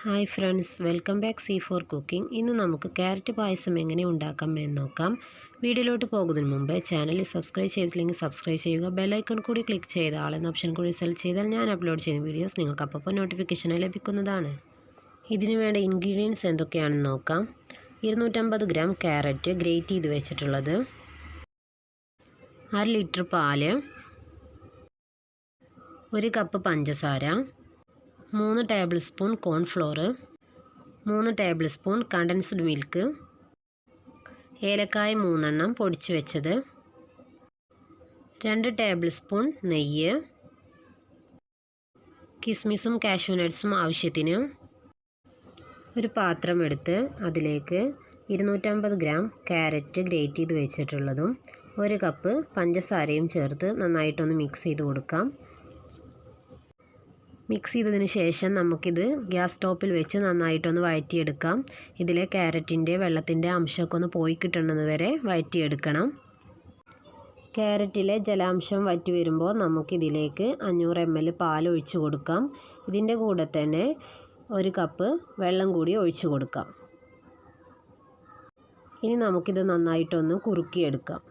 Hi friends, welcome back C4 cooking. ഇന്ന് നമുക്ക് carrot പായസം എങ്ങനെ ഉണ്ടാക്കാം എന്ന് നോക്കാം. വീഡിയോയിലോട്ട് പോകുന്നതിന് മുമ്പ് ചാനൽ സബ്സ്ക്രൈബ് ചെയ്തില്ലെങ്കിൽ സബ്സ്ക്രൈബ് ചെയ്യുക. ബെൽ ഐക്കൺ കൂടി ക്ലിക്ക് ചെയ്ത് ആൾ എന്ന ഓപ്ഷൻ കൂടി സെലക്ട് ചെയ്താൽ ഞാൻ അപ്ലോഡ് ചെയ്യുന്ന വീഡിയോസ് നിങ്ങൾക്ക് അപ്പോൾ നോട്ടിഫിക്കേഷൻ ലഭിക്കുന്നതാണ്. ഇതിനു വേണ്ട ഇൻഗ്രീഡിയൻസ് എന്തൊക്കെയാണെന്ന് നോക്കാം. 250 ഗ്രാം ക്യാരറ്റ് ഗ്രേറ്റ് ചെയ്ത് വെച്ചിട്ടുള്ളത്, 1/2 ലിറ്റർ പാല്, 1 കപ്പ് പഞ്ചസാര, 3 table spoon cornflour, 3 table spoon condensed milk, ഏലക്കായ 3 എണ്ണം പൊടിച്ചു വെച്ചത്, 2 ടേബിൾ സ്പൂൺ നെയ്യ്, കിസ്മിസും കാഷ്യൂ നട്ട്സും ആവശ്യത്തിന്. ഒരു പാത്രം എടുത്ത് അതിലേക്ക് 250 ഗ്രാം ക്യാരറ്റ് ഗ്രേറ്റ് ചെയ്ത് വെച്ചിട്ടുള്ളതും 1 കപ്പ് പഞ്ചസാരയും ചേർത്ത് നന്നായിട്ടൊന്ന് മിക്സ് ചെയ്ത് കൊടുക്കാം. മിക്സ് ചെയ്തതിന് ശേഷം നമുക്കിത് ഗ്യാസ് സ്റ്റോപ്പിൽ വെച്ച് നന്നായിട്ടൊന്ന് വഴറ്റിയെടുക്കാം. ഇതിലെ ക്യാരറ്റിൻ്റെ വെള്ളത്തിൻ്റെ അംശമൊക്കെ ഒന്ന് പോയി കിട്ടുന്നത് വരെ വഴറ്റിയെടുക്കണം. ക്യാരറ്റിലെ ജലാംശം വറ്റി വരുമ്പോൾ നമുക്കിതിലേക്ക് 500 ml പാൽ ഒഴിച്ച് കൊടുക്കാം. ഇതിൻ്റെ കൂടെ തന്നെ 1 കപ്പ് വെള്ളം കൂടി ഒഴിച്ച് കൊടുക്കാം. ഇനി നമുക്കിത് നന്നായിട്ടൊന്ന് കുറുക്കിയെടുക്കാം.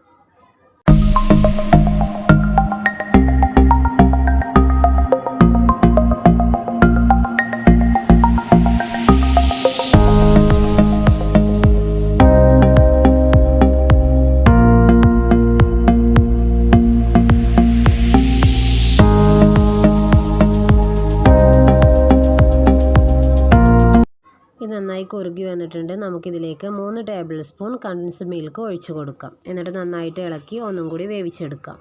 ഇത് നന്നായി കുറുകി വന്നിട്ടുണ്ട്. നമുക്കിതിലേക്ക് 3 ടേബിൾ സ്പൂൺ കണ്ടൻസ്ഡ് മിൽക്ക് ഒഴിച്ച് കൊടുക്കാം. എന്നിട്ട് നന്നായിട്ട് ഇളക്കി ഒന്നും കൂടി വേവിച്ചെടുക്കാം.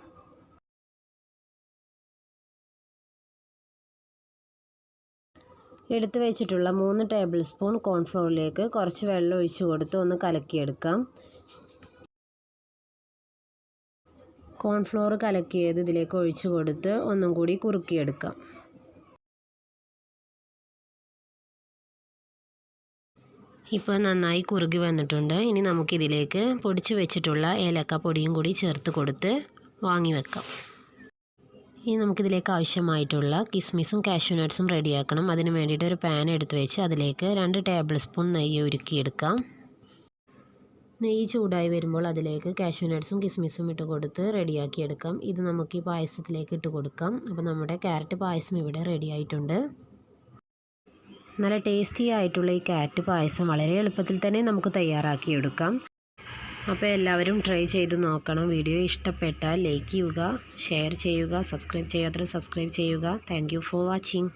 എടുത്തു വെച്ചിട്ടുള്ള 3 ടേബിൾ സ്പൂൺ കോൺഫ്ലോറിലേക്ക് കുറച്ച് വെള്ളം ഒഴിച്ച് കൊടുത്ത് ഒന്ന് കലക്കിയെടുക്കാം. കോൺഫ്ലോർ കലക്കിയത് ഇതിലേക്ക് ഒഴിച്ച് കൊടുത്ത് ഒന്നും കൂടി കുറുക്കിയെടുക്കാം. ഇപ്പോൾ നന്നായി കുറുകി വന്നിട്ടുണ്ട്. ഇനി നമുക്കിതിലേക്ക് പൊടിച്ച് വെച്ചിട്ടുള്ള ഏലക്ക പൊടിയും കൂടി ചേർത്ത് കൊടുത്ത് വാങ്ങി വെക്കാം. ഇനി നമുക്കിതിലേക്ക് ആവശ്യമായിട്ടുള്ള കിസ്മിസും കാഷ്യൂ നട്ട്സും റെഡിയാക്കണം. അതിന് വേണ്ടിയിട്ട് ഒരു പാൻ എടുത്ത് വെച്ച് അതിലേക്ക് 2 ടേബിൾ സ്പൂൺ നെയ്യ് ഉരുക്കിയെടുക്കാം. നെയ്യ് ചൂടായി വരുമ്പോൾ അതിലേക്ക് കാഷ്യൂ നട്ട്സും കിസ്മിസും ഇട്ട് കൊടുത്ത് റെഡിയാക്കിയെടുക്കാം. ഇത് നമുക്ക് ഈ പായസത്തിലേക്ക് ഇട്ട് കൊടുക്കാം. അപ്പോൾ നമ്മുടെ ക്യാരറ്റ് പായസം ഇവിടെ റെഡി ആയിട്ടുണ്ട്. നല്ല ടേസ്റ്റി ആയിട്ടുള്ള ഈ ക്യാരറ്റ് പായസം വളരെ എളുപ്പത്തിൽ തന്നെ നമുക്ക് തയ്യാറാക്കിയെടുക്കാം. അപ്പോൾ എല്ലാവരും ട്രൈ ചെയ്ത് നോക്കണം. വീഡിയോ ഇഷ്ടപ്പെട്ടാൽ ലൈക്ക് ചെയ്യുക, ഷെയർ ചെയ്യുക, സബ്സ്ക്രൈബ് ചെയ്യാത്തവർ സബ്സ്ക്രൈബ് ചെയ്യുക. Thank you for watching.